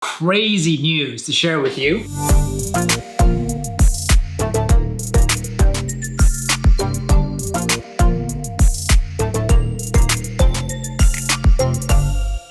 crazy news to share with you.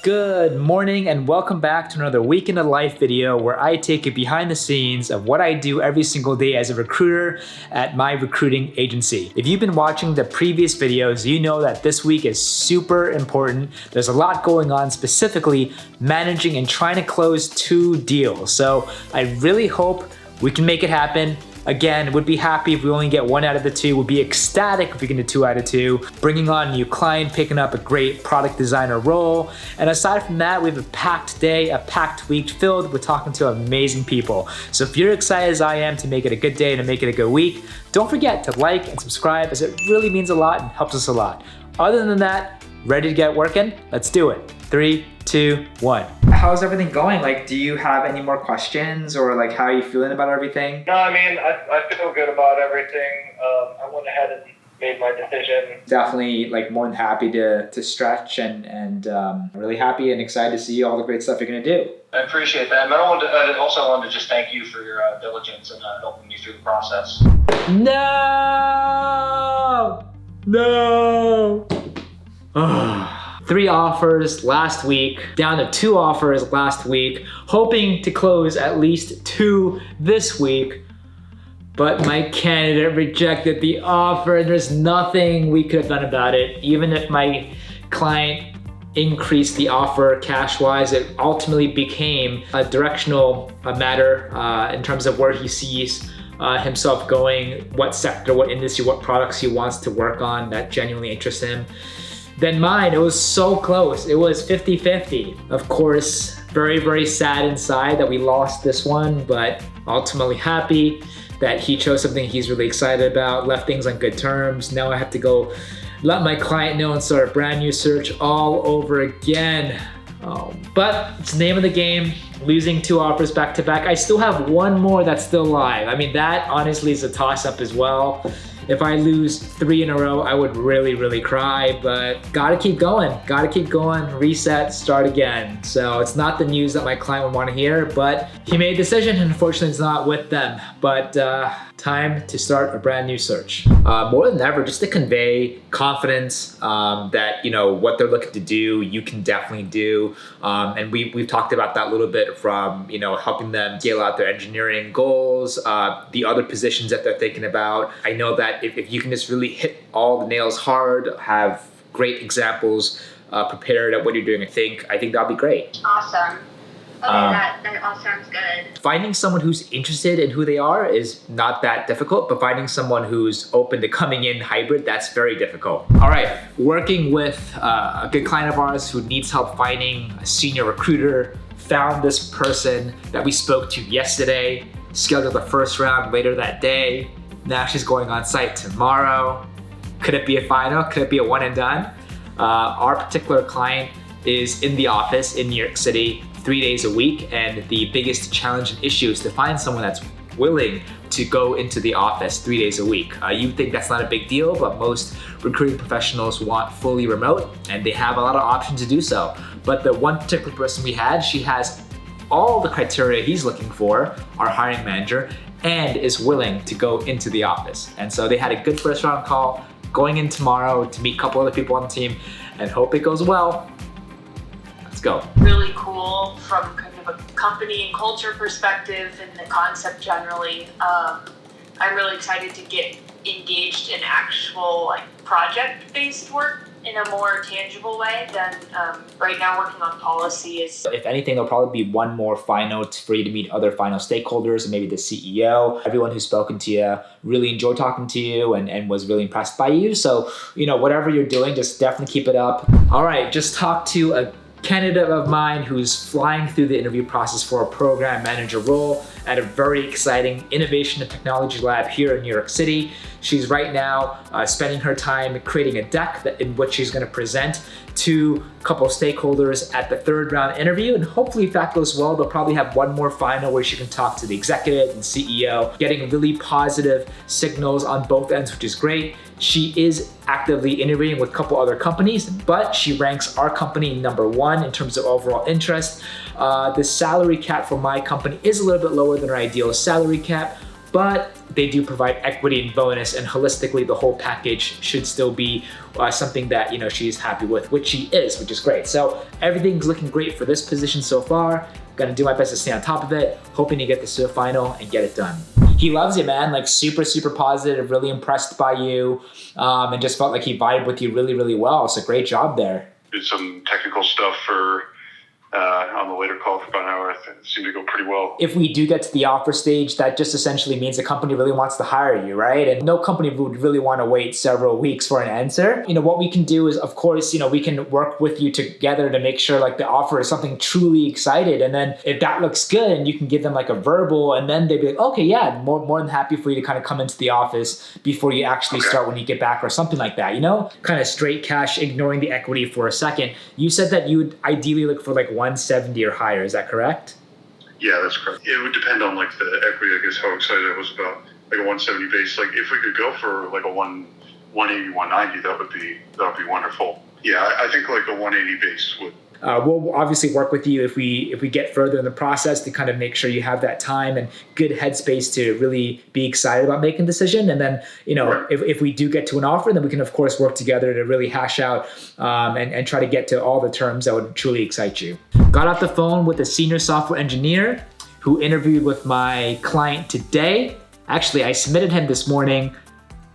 Good morning and welcome back to another Week in the Life video where I take you behind the scenes of what I do every single day as a recruiter at my recruiting agency. If you've been watching the previous videos, you know that this week is super important. There's a lot going on, specifically managing and trying to close 2 deals. So I really hope we can make it happen. Again, would be happy if we only get 1 out of the 2, would be ecstatic if we can do 2 out of 2, bringing on a new client, picking up a great product designer role. And aside from that, we have a packed day, a packed week filled with talking to amazing people. So if you're excited as I am to make it a good day and to make it a good week, don't forget to like and subscribe as it really means a lot and helps us a lot. Other than that, ready to get working? Let's do it. 3, 2, 1. How's everything going? Like, do you have any more questions or like how are you feeling about everything? No, I mean, I feel good about everything. I went ahead and made my decision. Definitely like more than happy to stretch and really happy and excited to see all the great stuff you're gonna do. I appreciate that. And I also wanted to just thank you for your diligence and helping me through the process. No! 3 offers last week, down to 2 offers last week, hoping to close at least 2 this week. But my candidate rejected the offer and there's nothing we could have done about it. Even if my client increased the offer cash-wise, it ultimately became a directional matter in terms of where he sees himself going, what sector, what industry, what products he wants to work on that genuinely interest him. Then mine, it was so close. It was 50-50. Of course, very, very sad inside that we lost this one, but ultimately happy that he chose something he's really excited about, left things on good terms. Now I have to go let my client know and start a brand new search all over again. But it's the name of the game, losing 2 offers back to back. I still have 1 more that's still live. I mean, that honestly is a toss up as well. If I lose 3 in a row, I would really, really cry, but gotta keep going, reset, start again. So it's not the news that my client would wanna hear, but he made a decision and unfortunately it's not with them. But time to start a brand new search. More than ever, just to convey confidence that, you know, what they're looking to do, you can definitely do. And we've talked about that a little bit from, you know, helping them scale out their engineering goals, the other positions that they're thinking about. I know that if you can just really hit all the nails hard, have great examples prepared at what you're doing, I think that'll be great. Awesome. Okay, that all sounds good. Finding someone who's interested in who they are is not that difficult, but finding someone who's open to coming in hybrid, that's very difficult. All right, working with a good client of ours who needs help finding a senior recruiter, found this person that we spoke to yesterday, scheduled the first round later that day. Now she's going on site tomorrow. Could it be a final? Could it be a one and done? Our particular client is in the office in New York City 3 days a week, and the biggest challenge and issue is to find someone that's willing to go into the office 3 days a week. You think that's not a big deal, but most recruiting professionals want fully remote, and they have a lot of options to do so. But the one particular person we had, she has all the criteria he's looking for, our hiring manager, and is willing to go into the office. And so they had a good first round call, going in tomorrow to meet a couple other people on the team, and hope it goes well. Let's go. Really cool from kind of a company and culture perspective and the concept generally. I'm really excited to get engaged in actual like project-based work in a more tangible way than right now working on policy is. If anything, there'll probably be 1 more final for you to meet other final stakeholders and maybe the CEO. Everyone who's spoken to you really enjoyed talking to you and was really impressed by you. So, you know, whatever you're doing, just definitely keep it up. All right, just talked to a candidate of mine who's flying through the interview process for a program manager role at a very exciting innovation and technology lab here in New York City. She's right now spending her time creating a deck in which she's going to present to a couple of stakeholders at the 3rd round interview. And hopefully if that goes well, they'll probably have 1 more final where she can talk to the executive and CEO, getting really positive signals on both ends, which is great. She is actively interviewing with a couple other companies, but she ranks our company #1 in terms of overall interest. The salary cap for my company is a little bit lower than our ideal salary cap, but they do provide equity and bonus, and holistically the whole package should still be something that she's happy with, which she is, which is great. So everything's looking great for this position so far. Gonna do my best to stay on top of it, hoping to get this to the final and get it done. He loves you, man, like super positive, really impressed by you, and just felt like he vibed with you really well. So great job there. Did some technical stuff on the later call for about an hour. It seemed to go pretty well. If we do get to the offer stage, that just essentially means the company really wants to hire you, right? And no company would really want to wait several weeks for an answer. What we can do is, of course, we can work with you together to make sure like the offer is something truly excited. And then if that looks good, and you can give them like a verbal, and then they'd be like, okay, yeah, more than happy for you to kind of come into the office before you actually start when you get back or something like that, kind of straight cash, ignoring the equity for a second. You said that you would ideally look for like 170 or higher. Is that correct? Yeah, that's correct. It would depend on like the equity, I guess, how excited I was about like a 170 base. Like if we could go for like a 180, 190, that would be wonderful. Yeah, I think like a 180 base would. We'll obviously work with you if we get further in the process to kind of make sure you have that time and good headspace to really be excited about making a decision. And then, Right. if we do get to an offer, then we can of course work together to really hash out and try to get to all the terms that would truly excite you. Got off the phone with a senior software engineer who interviewed with my client today. Actually, I submitted him this morning.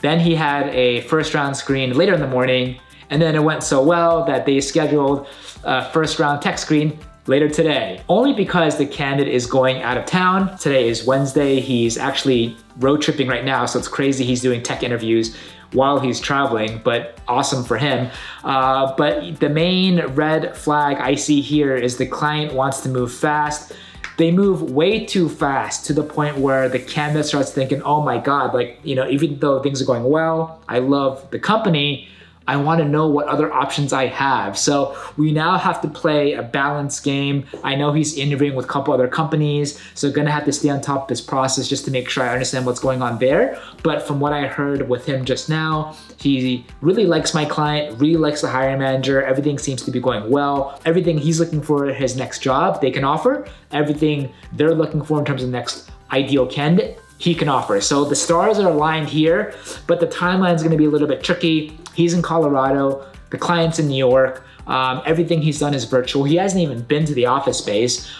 Then he had a first round screen later in the morning. And then it went so well that they scheduled a first round tech screen later today. Only because the candidate is going out of town. Today is Wednesday. He's actually road tripping right now, so it's crazy he's doing tech interviews while he's traveling, but awesome for him. But the main red flag I see here is the client wants to move fast. They move way too fast to the point where the candidate starts thinking, oh my God, even though things are going well, I love the company, I want to know what other options I have. So we now have to play a balanced game. I know he's interviewing with a couple other companies, so gonna have to stay on top of this process just to make sure I understand what's going on there. But from what I heard with him just now, he really likes my client, really likes the hiring manager. Everything seems to be going well. Everything he's looking for in his next job, they can offer. Everything they're looking for in terms of next ideal candidate, he can offer. So the stars are aligned here, but the timeline is going to be a little bit tricky. He's in Colorado, the client's in New York. Everything he's done is virtual. He hasn't even been to the office space.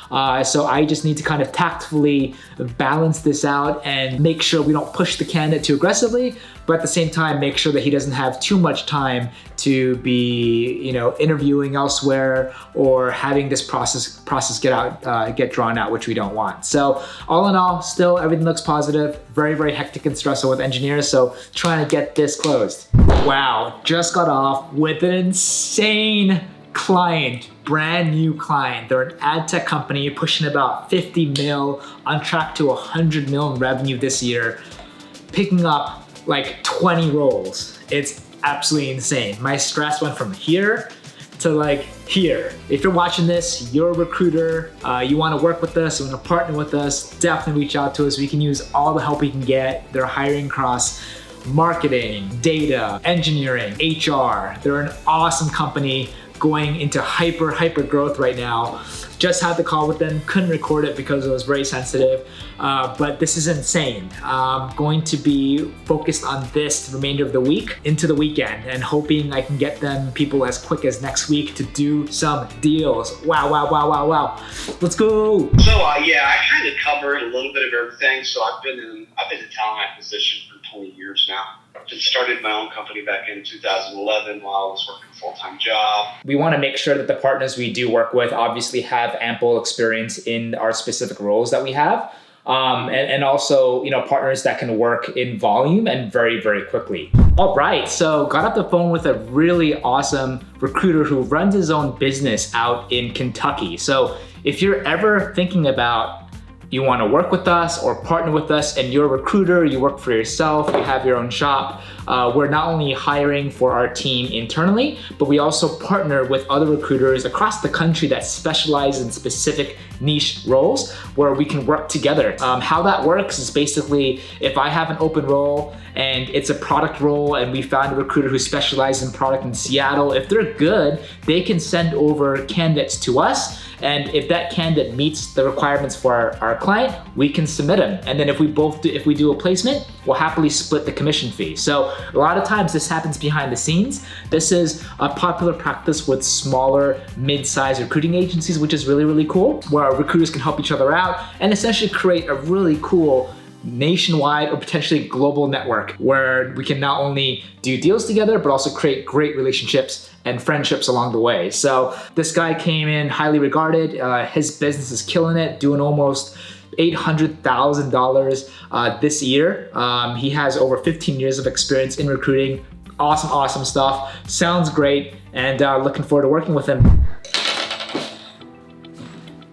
So I just need to kind of tactfully balance this out and make sure we don't push the candidate too aggressively, but at the same time, make sure that he doesn't have too much time to be, interviewing elsewhere or having this process get drawn out, which we don't want. So all in all, still everything looks positive. Very hectic and stressful with engineers. So trying to get this closed. Wow, just got off with an insane client, brand new client. They're an ad tech company pushing about 50 mil, on track to 100 mil in revenue this year, picking up like 20 roles. It's absolutely insane. My stress went from here to like here. If you're watching this, you're a recruiter, you wanna work with us, you wanna partner with us, definitely reach out to us. We can use all the help we can get. They're hiring across marketing, data, engineering, HR. They're an awesome company going into hyper growth right now. Just had the call with them, couldn't record it because it was very sensitive, but this is insane. Going to be focused on this the remainder of the week into the weekend and hoping I can get them people as quick as next week to do some deals. Wow. Let's go. So I kind of covered a little bit of everything. So I've been in talent acquisition for 20 years now. I started my own company back in 2011 while I was working a full-time job. We want to make sure that the partners we do work with obviously have ample experience in our specific roles that we have. And also, partners that can work in volume and very quickly. All right, so got off the phone with a really awesome recruiter who runs his own business out in Kentucky. So if you're ever thinking about, you want to work with us or partner with us and you're a recruiter, you work for yourself, you have your own shop, we're not only hiring for our team internally, but we also partner with other recruiters across the country that specialize in specific niche roles where we can work together. How that works is basically if I have an open role and it's a product role and we found a recruiter who specializes in product in Seattle, if they're good, they can send over candidates to us. And if that candidate meets the requirements for our client, we can submit them. And then if we do a placement, we'll happily split the commission fee. So a lot of times this happens behind the scenes. This is a popular practice with smaller, mid-sized recruiting agencies, which is really, really cool, where our recruiters can help each other out and essentially create a really cool nationwide or potentially global network where we can not only do deals together, but also create great relationships and friendships along the way. So this guy came in highly regarded. His business is killing it, doing almost $800,000 this year. He has over 15 years of experience in recruiting. Awesome, awesome stuff. Sounds great, and looking forward to working with him.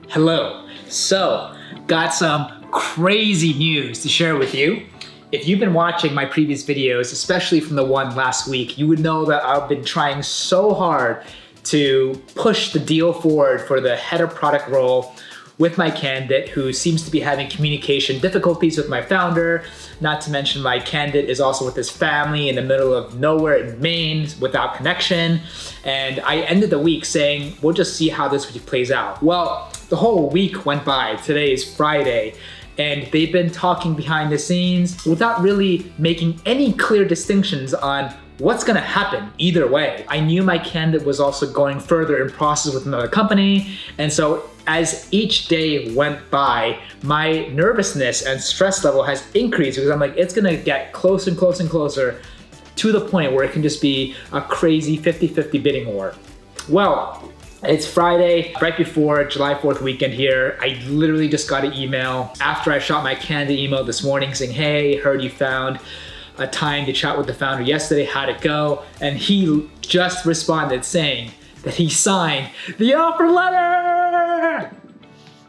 Hello. So, got some crazy news to share with you. If you've been watching my previous videos, especially from the one last week, you would know that I've been trying so hard to push the deal forward for the head of product role with my candidate who seems to be having communication difficulties with my founder. Not to mention my candidate is also with his family in the middle of nowhere in Maine without connection. And I ended the week saying, we'll just see how this week plays out. Well, the whole week went by. Today is Friday. And they've been talking behind the scenes without really making any clear distinctions on what's gonna happen either way. I knew my candidate was also going further in process with another company. And so as each day went by, my nervousness and stress level has increased because I'm like, it's gonna get closer and closer and closer to the point where it can just be a crazy 50-50 bidding war. Well, it's Friday, right before July 4th weekend here. I literally just got an email after I shot my candidate email this morning saying, hey, heard you found a time to chat with the founder yesterday, how'd it go? And he just responded saying that he signed the offer letter!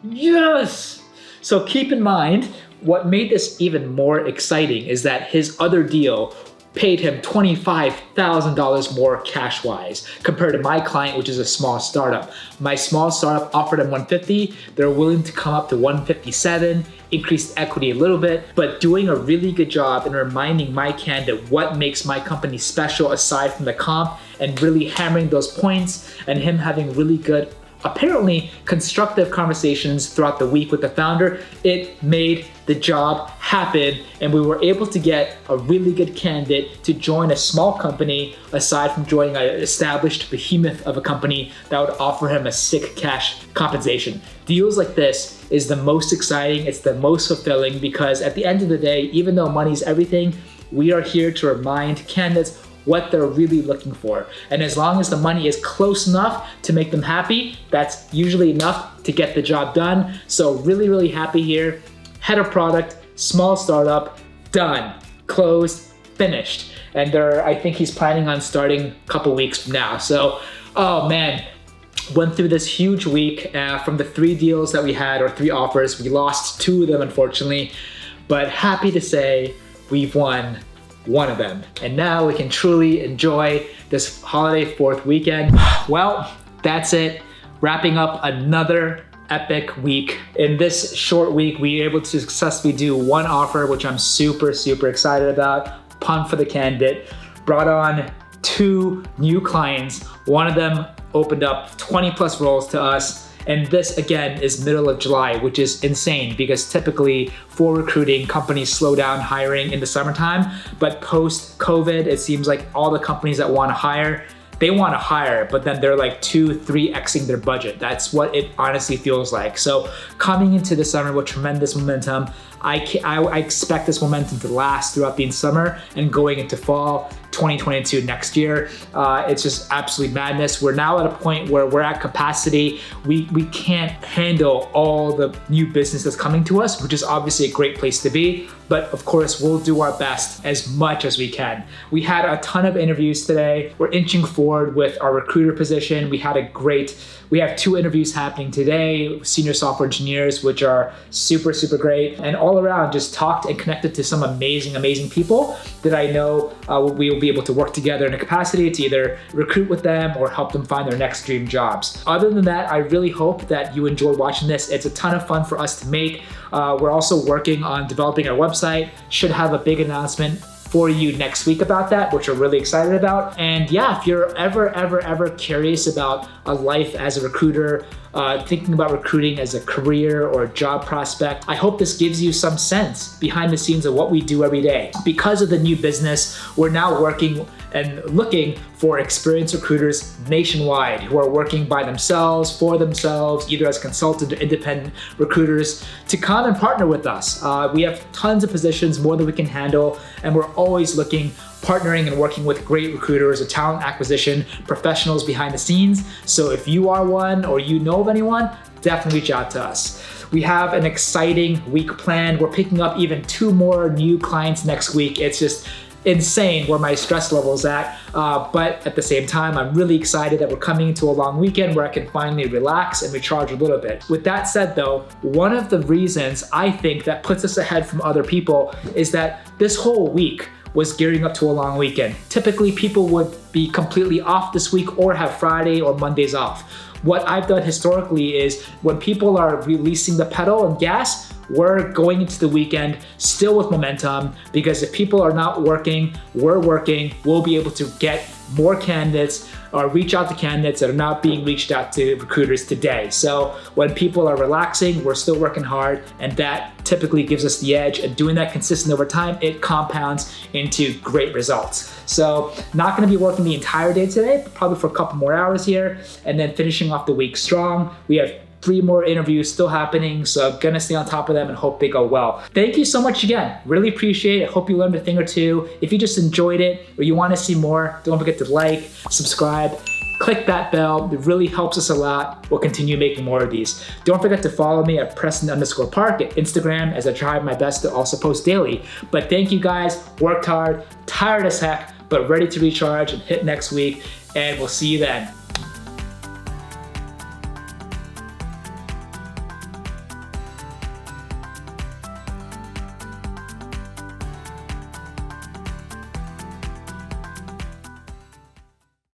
Yes! So keep in mind, what made this even more exciting is that his other deal paid him $25,000 more cash-wise compared to my client, which is a small startup. My small startup offered him $150. They're willing to come up to $157, increased equity a little bit, but doing a really good job in reminding my candidate what makes my company special aside from the comp and really hammering those points and him having really good, apparently constructive conversations throughout the week with the founder. It made the job happen, and we were able to get a really good candidate to join a small company aside from joining an established behemoth of a company that would offer him a sick cash compensation. Deals like this is the most exciting, it's the most fulfilling, because at the end of the day, even though money's everything, we are here to remind candidates what they're really looking for. And as long as the money is close enough to make them happy, that's usually enough to get the job done. So really, really happy here. Head of product, small startup, done, closed, finished. And I think he's planning on starting a couple weeks from now. So, oh man, went through this huge week. From the 3 deals that we had, or 3 offers, we lost 2 of them, unfortunately. But happy to say we've won 1 of them. And now we can truly enjoy this holiday 4th weekend. Well, that's it. Wrapping up another epic week. In this short week, we were able to successfully do 1 offer, which I'm super, super excited about. Pumped for the candidate. Brought on 2 new clients. One of them opened up 20 plus roles to us. And this again is middle of July, which is insane because typically for recruiting, companies slow down hiring in the summertime, but post COVID, it seems like all the companies that want to hire, they want to hire, but then they're like 2-3xing their budget. That's what it honestly feels like. So coming into the summer with tremendous momentum, I expect this momentum to last throughout the summer and going into fall. 2022 next year. It's just absolute madness. We're now at a point where we're at capacity. We can't handle all the new business that's coming to us, which is obviously a great place to be. But of course, we'll do our best as much as we can. We had a ton of interviews today. We're inching forward with our recruiter position. We have 2 interviews happening today, senior software engineers, which are super, super great. And all around, just talked and connected to some amazing, amazing people that I know we will be able to work together in a capacity to either recruit with them or help them find their next dream jobs. Other than that, I really hope that you enjoy watching this. It's a ton of fun for us to make. We're also working on developing our website. Should have a big announcement for you next week about that, which we're really excited about. And yeah, if you're ever curious about a life as a recruiter, thinking about recruiting as a career or a job prospect, I hope this gives you some sense behind the scenes of what we do every day. Because of the new business, we're now working and looking for experienced recruiters nationwide who are working by themselves, for themselves, either as consultant or independent recruiters, to come and partner with us. We have tons of positions, more than we can handle, and we're always partnering and working with great recruiters or talent acquisition professionals behind the scenes. So if you are one or you know of anyone, definitely reach out to us. We have an exciting week planned. We're picking up even 2 more new clients next week. It's just insane where my stress level is at. But at the same time, I'm really excited that we're coming into a long weekend where I can finally relax and recharge a little bit. With that said though, one of the reasons I think that puts us ahead from other people is that this whole week was gearing up to a long weekend. Typically, people would be completely off this week or have Friday or Mondays off. What I've done historically is when people are releasing the pedal and gas, we're going into the weekend still with momentum, because if people are not working, we're working, we'll be able to get more candidates or reach out to candidates that are not being reached out to recruiters today. So when people are relaxing, we're still working hard, and that typically gives us the edge. And doing that consistent over time, it compounds into great results. So not gonna be working the entire day today, but probably for a couple more hours here, and then finishing off the week strong. We have 3 more interviews still happening, so I'm gonna stay on top of them and hope they go well. Thank you so much again. Really appreciate it. Hope you learned a thing or two. If you just enjoyed it or you wanna see more, don't forget to like, subscribe, click that bell. It really helps us a lot. We'll continue making more of these. Don't forget to follow me at Preston_Park at Instagram, as I try my best to also post daily. But thank you guys, worked hard, tired as heck, but ready to recharge and hit next week, and we'll see you then.